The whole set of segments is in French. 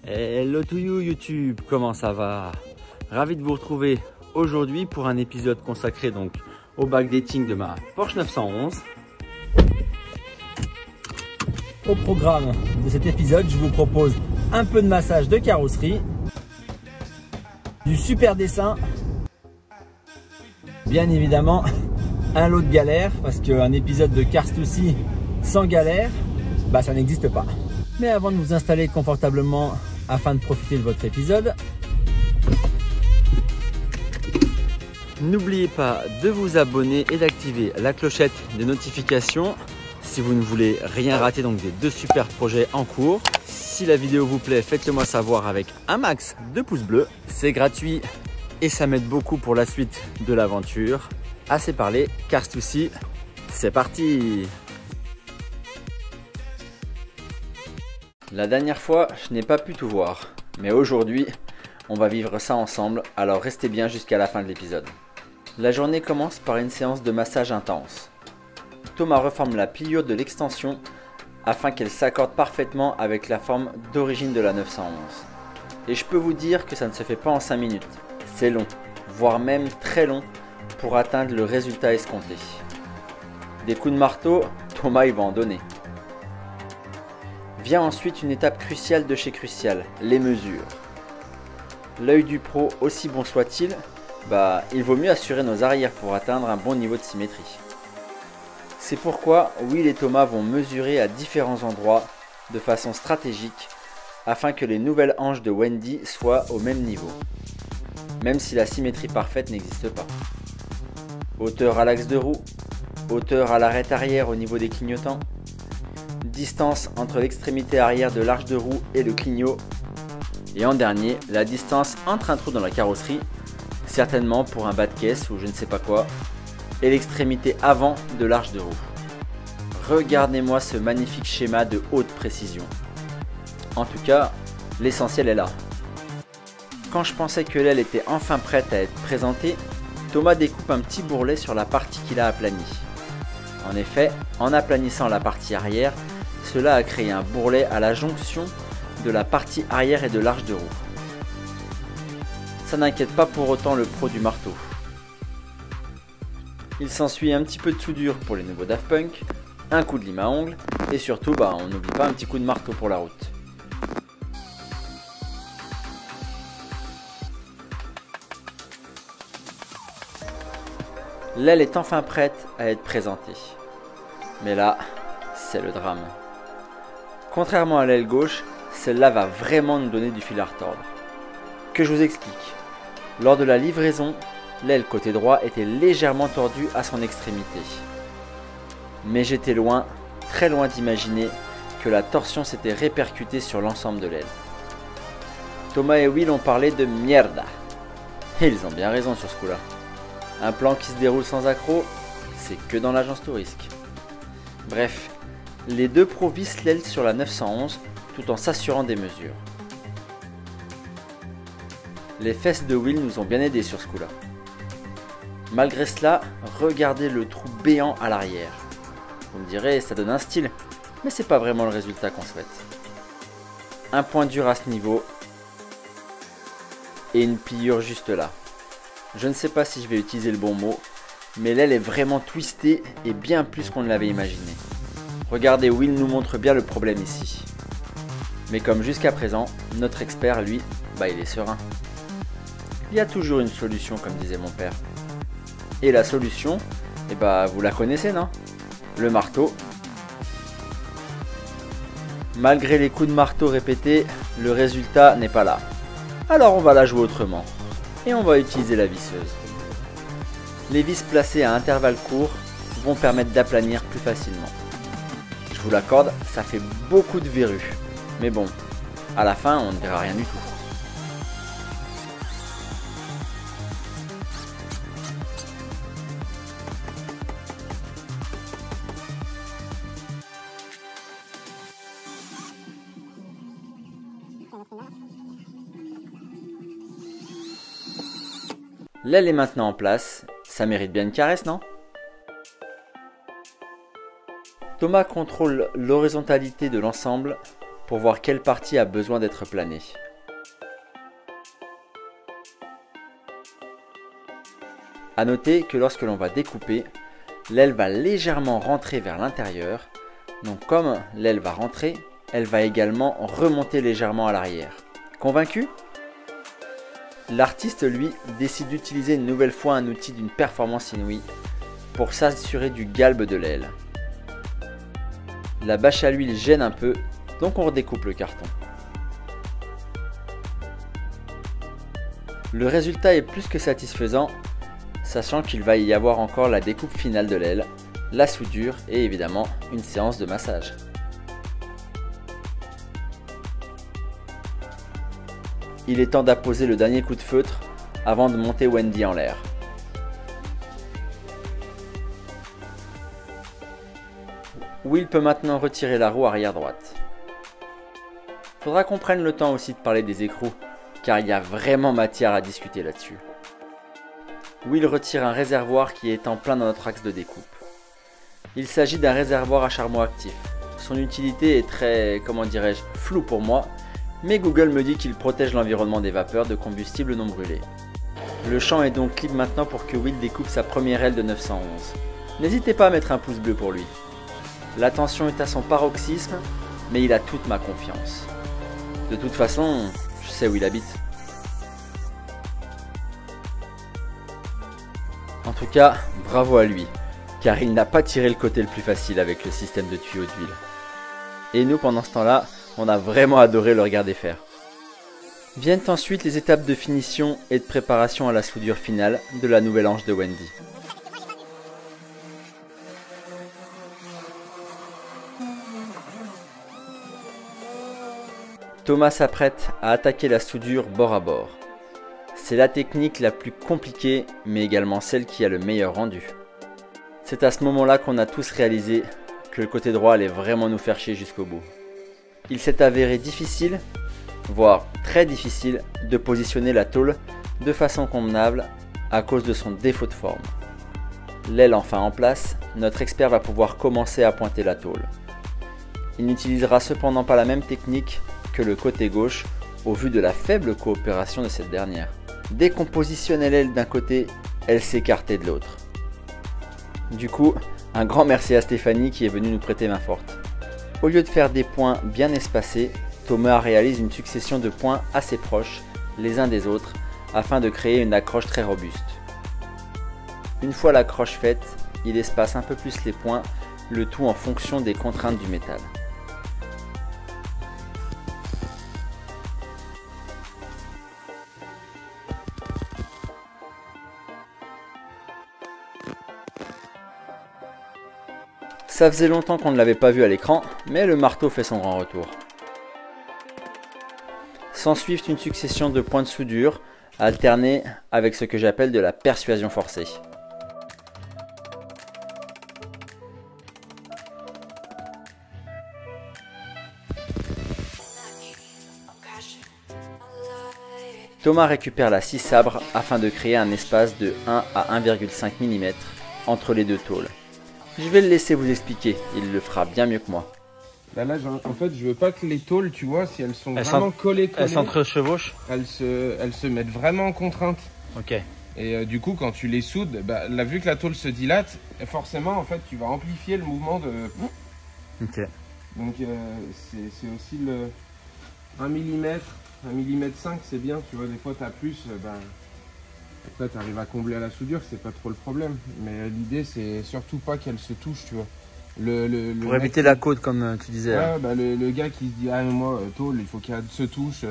Hello to you YouTube, comment ça va? Ravi de vous retrouver aujourd'hui pour un épisode consacré donc au backdating de ma Porsche 911. Au programme de cet épisode, je vous propose un peu de massage de carrosserie, du super dessin, bien évidemment un lot de galères, parce qu'un épisode de Cars 2C sans galère, bah ça n'existe pas. Mais avant de vous installer confortablement afin de profiter de votre épisode, n'oubliez pas de vous abonner et d'activer la clochette de notification si vous ne voulez rien rater donc des deux super projets en cours. Si la vidéo vous plaît, faites-le moi savoir avec un max de pouces bleus. C'est gratuit et ça m'aide beaucoup pour la suite de l'aventure. Assez parlé, Cars 2C, c'est parti! La dernière fois, je n'ai pas pu tout voir, mais aujourd'hui, on va vivre ça ensemble, alors restez bien jusqu'à la fin de l'épisode. La journée commence par une séance de massage intense. Thomas reforme la pliure de l'extension afin qu'elle s'accorde parfaitement avec la forme d'origine de la 911. Et je peux vous dire que ça ne se fait pas en 5 minutes, c'est long, voire même très long pour atteindre le résultat escompté. Des coups de marteau, Thomas il va en donner. Vient ensuite une étape cruciale de chez Crucial, les mesures. L'œil du pro, aussi bon soit-il, il vaut mieux assurer nos arrières pour atteindre un bon niveau de symétrie. C'est pourquoi Will et Thomas vont mesurer à différents endroits de façon stratégique afin que les nouvelles hanches de Wendy soient au même niveau, même si la symétrie parfaite n'existe pas. Hauteur à l'axe de roue, hauteur à l'arête arrière au niveau des clignotants, distance entre l'extrémité arrière de l'arche de roue et le clignot, et en dernier, la distance entre un trou dans la carrosserie, certainement pour un bas de caisse ou je ne sais pas quoi, et l'extrémité avant de l'arche de roue. Regardez-moi ce magnifique schéma de haute précision. En tout cas, l'essentiel est là. Quand je pensais que l'aile était enfin prête à être présentée, Thomas découpe un petit bourrelet sur la partie qu'il a aplanie. En effet, en aplanissant la partie arrière, cela a créé un bourrelet à la jonction de la partie arrière et de l'arche de roue. Ça n'inquiète pas pour autant le pro du marteau. Il s'ensuit un petit peu de soudure pour les nouveaux Daft Punk, un coup de lime à ongles et surtout on n'oublie pas un petit coup de marteau pour la route. L'aile est enfin prête à être présentée. Mais là, c'est le drame. Contrairement à l'aile gauche, celle-là va vraiment nous donner du fil à retordre. Que je vous explique. Lors de la livraison, l'aile côté droit était légèrement tordue à son extrémité. Mais j'étais loin, très loin d'imaginer que la torsion s'était répercutée sur l'ensemble de l'aile. Thomas et Will ont parlé de mierda. Et ils ont bien raison sur ce coup-là. Un plan qui se déroule sans accroc, c'est que dans l'agence Tourisque. Bref, les deux pros vissent l'aile sur la 911 tout en s'assurant des mesures. Les fesses de Will nous ont bien aidés sur ce coup-là. Malgré cela, regardez le trou béant à l'arrière. Vous me direz, ça donne un style, mais c'est pas vraiment le résultat qu'on souhaite. Un point dur à ce niveau et une pliure juste là. Je ne sais pas si je vais utiliser le bon mot, mais l'aile est vraiment twistée et bien plus qu'on ne l'avait imaginé. Regardez, Will nous montre bien le problème ici. Mais comme jusqu'à présent, notre expert, lui, il est serein. Il y a toujours une solution, comme disait mon père. Et la solution, vous la connaissez, non? Le marteau. Malgré les coups de marteau répétés, le résultat n'est pas là. Alors on va la jouer autrement. Et on va utiliser la visseuse. Les vis placées à intervalles courts vont permettre d'aplanir plus facilement. Je vous l'accorde, ça fait beaucoup de verrues. Mais bon, à la fin, on ne verra rien du tout. L'aile est maintenant en place, ça mérite bien une caresse, non? Thomas contrôle l'horizontalité de l'ensemble pour voir quelle partie a besoin d'être planée. A noter que lorsque l'on va découper, l'aile va légèrement rentrer vers l'intérieur. Donc comme l'aile va rentrer, elle va également remonter légèrement à l'arrière. Convaincu? L'artiste, lui, décide d'utiliser une nouvelle fois un outil d'une performance inouïe pour s'assurer du galbe de l'aile. La bâche à l'huile gêne un peu, donc on redécoupe le carton. Le résultat est plus que satisfaisant, sachant qu'il va y avoir encore la découpe finale de l'aile, la soudure et évidemment une séance de massage. Il est temps d'apposer le dernier coup de feutre avant de monter Wendy en l'air. Will peut maintenant retirer la roue arrière droite. Faudra qu'on prenne le temps aussi de parler des écrous, car il y a vraiment matière à discuter là-dessus. Will retire un réservoir qui est en plein dans notre axe de découpe. Il s'agit d'un réservoir à charbon actif. Son utilité est très, comment dirais-je, floue pour moi, mais Google me dit qu'il protège l'environnement des vapeurs de combustible non brûlé. Le champ est donc libre maintenant pour que Will découpe sa première aile de 911. N'hésitez pas à mettre un pouce bleu pour lui. La tension est à son paroxysme, mais il a toute ma confiance. De toute façon, je sais où il habite. En tout cas, bravo à lui, car il n'a pas tiré le côté le plus facile avec le système de tuyaux d'huile. Et nous, pendant ce temps-là, on a vraiment adoré le regarder faire. Viennent ensuite les étapes de finition et de préparation à la soudure finale de la nouvelle hanche de Wendy. Thomas s'apprête à attaquer la soudure bord à bord. C'est la technique la plus compliquée, mais également celle qui a le meilleur rendu. C'est à ce moment-là qu'on a tous réalisé que le côté droit allait vraiment nous faire chier jusqu'au bout. Il s'est avéré difficile, voire très difficile, de positionner la tôle de façon convenable à cause de son défaut de forme. L'aile enfin en place, notre expert va pouvoir commencer à pointer la tôle. Il n'utilisera cependant pas la même technique que le côté gauche au vu de la faible coopération de cette dernière. Dès qu'on positionnait l'aile d'un côté, elle s'écartait de l'autre. Du coup, un grand merci à Stéphanie qui est venue nous prêter main forte. Au lieu de faire des points bien espacés, Thomas réalise une succession de points assez proches les uns des autres afin de créer une accroche très robuste. Une fois l'accroche faite, il espace un peu plus les points, le tout en fonction des contraintes du métal. Ça faisait longtemps qu'on ne l'avait pas vu à l'écran, mais le marteau fait son grand retour. S'ensuivent une succession de points de soudure, alternés avec ce que j'appelle de la persuasion forcée. Thomas récupère la scie sabre afin de créer un espace de 1 à 1,5 mm entre les deux tôles. Je vais le laisser vous expliquer, il le fera bien mieux que moi. Là, en fait, je veux pas que les tôles, tu vois, si elles sont vraiment collées, elles s'entrechevauchent. Elles se mettent vraiment en contrainte. Ok. Et du coup, quand tu les soudes, bah, là, vu que la tôle se dilate, forcément, en fait, tu vas amplifier le mouvement de... Ok. Donc, c'est aussi le 1 mm, 1 mm 5, c'est bien, tu vois, des fois, tu as plus, bah, après, tu arrives à combler à la soudure, c'est pas trop le problème. Mais l'idée, c'est surtout pas qu'elle se touche, tu vois. Pour éviter la côte, comme tu disais. Ouais, bah, le gars qui se dit, ah, mais moi, tôle, il faut qu'elle se touche.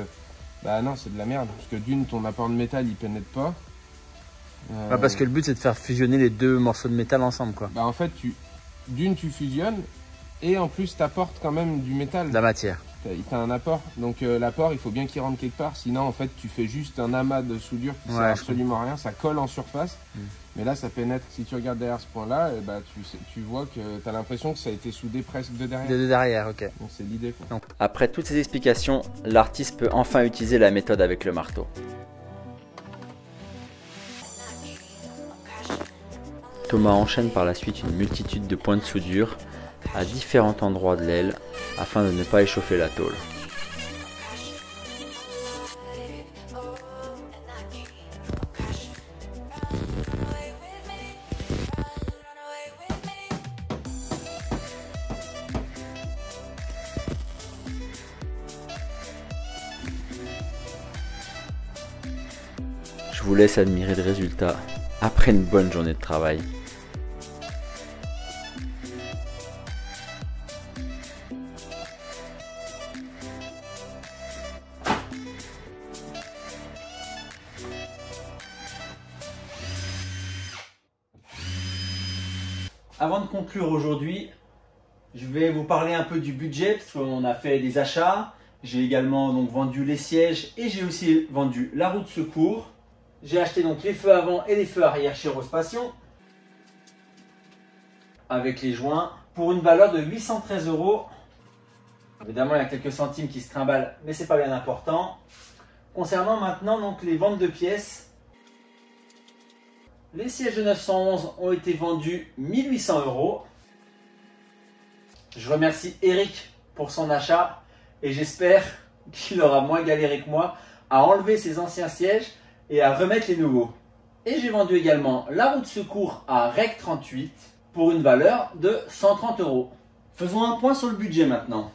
Bah non, c'est de la merde. Parce que d'une, ton apport de métal, il pénètre pas. Parce que le but, c'est de faire fusionner les deux morceaux de métal ensemble, quoi. Bah en fait, d'une, tu fusionnes. Et en plus, tu apportes quand même du métal. De la matière. Tu as un apport. Donc l'apport, il faut bien qu'il rentre quelque part. Sinon, en fait, tu fais juste un amas de soudure qui sert absolument à rien. Ça colle en surface. Mais là, ça pénètre. Si tu regardes derrière ce point-là, bah, tu vois que tu as l'impression que ça a été soudé presque de derrière. De derrière, ok. Donc c'est l'idée. Après toutes ces explications, l'artiste peut enfin utiliser la méthode avec le marteau. Thomas enchaîne par la suite une multitude de points de soudure à différents endroits de l'aile afin de ne pas échauffer la tôle. Je vous laisse admirer le résultat après une bonne journée de travail. Avant de conclure aujourd'hui, je vais vous parler un peu du budget parce qu'on a fait des achats. J'ai également donc vendu les sièges et j'ai aussi vendu la roue de secours. J'ai acheté donc les feux avant et les feux arrière chez Rose Passion avec les joints pour une valeur de 813 €. Évidemment, il y a quelques centimes qui se trimballent, mais c'est pas bien important. Concernant maintenant donc les ventes de pièces, les sièges de 911 ont été vendus 1800 €. Je remercie Eric pour son achat et j'espère qu'il aura moins galéré que moi à enlever ses anciens sièges et à remettre les nouveaux. Et j'ai vendu également la roue de secours à Rec 38 pour une valeur de 130 €. Faisons un point sur le budget maintenant.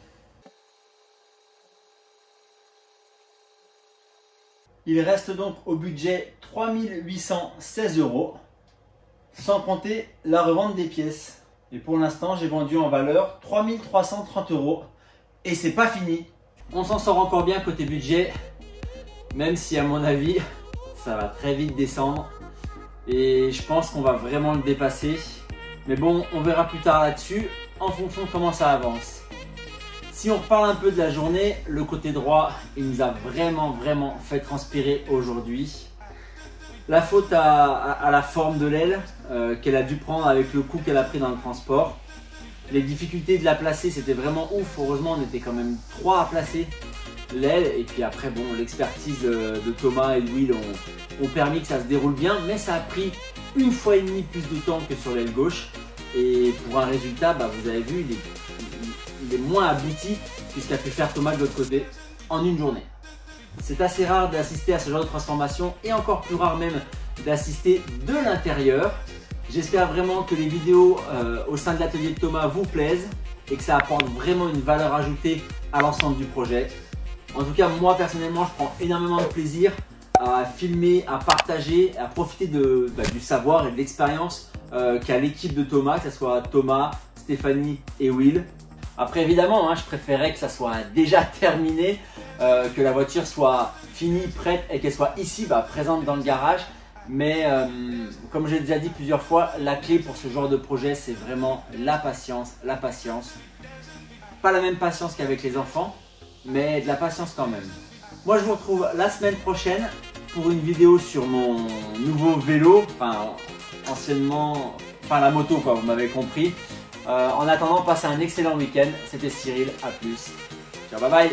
Il reste donc au budget 3816 €, sans compter la revente des pièces. Et pour l'instant, j'ai vendu en valeur 3330 € et c'est pas fini. On s'en sort encore bien côté budget, même si à mon avis, ça va très vite descendre. Et je pense qu'on va vraiment le dépasser. Mais bon, on verra plus tard là-dessus, en fonction de comment ça avance. Si on reparle un peu de la journée, le côté droit, il nous a vraiment fait transpirer aujourd'hui. La faute à la forme de l'aile qu'elle a dû prendre avec le coup qu'elle a pris dans le transport. Les difficultés de la placer, c'était vraiment ouf. Heureusement, on était quand même 3 à placer l'aile. Et puis après, bon, l'expertise de Thomas et de Will ont permis que ça se déroule bien. Mais ça a pris 1,5 fois plus de temps que sur l'aile gauche. Et pour un résultat, bah, vous avez vu, il est moins abouti que ce qu'a pu faire Thomas de l'autre côté en une journée. C'est assez rare d'assister à ce genre de transformation et encore plus rare même d'assister de l'intérieur. J'espère vraiment que les vidéos au sein de l'atelier de Thomas vous plaisent et que ça apporte vraiment une valeur ajoutée à l'ensemble du projet. En tout cas, moi personnellement, je prends énormément de plaisir à filmer, à partager, à profiter du savoir et de l'expérience qu'a l'équipe de Thomas, que ce soit Thomas, Stéphanie et Will. Après évidemment, hein, je préférais que ça soit déjà terminé, que la voiture soit finie, prête et qu'elle soit ici, présente dans le garage. Mais comme j'ai déjà dit plusieurs fois, la clé pour ce genre de projet, c'est vraiment la patience, la patience. Pas la même patience qu'avec les enfants, mais de la patience quand même. Moi, je vous retrouve la semaine prochaine pour une vidéo sur mon nouveau vélo, anciennement, la moto quoi, vous m'avez compris. En attendant, passez un excellent week-end. C'était Cyril, à plus. Ciao, bye bye.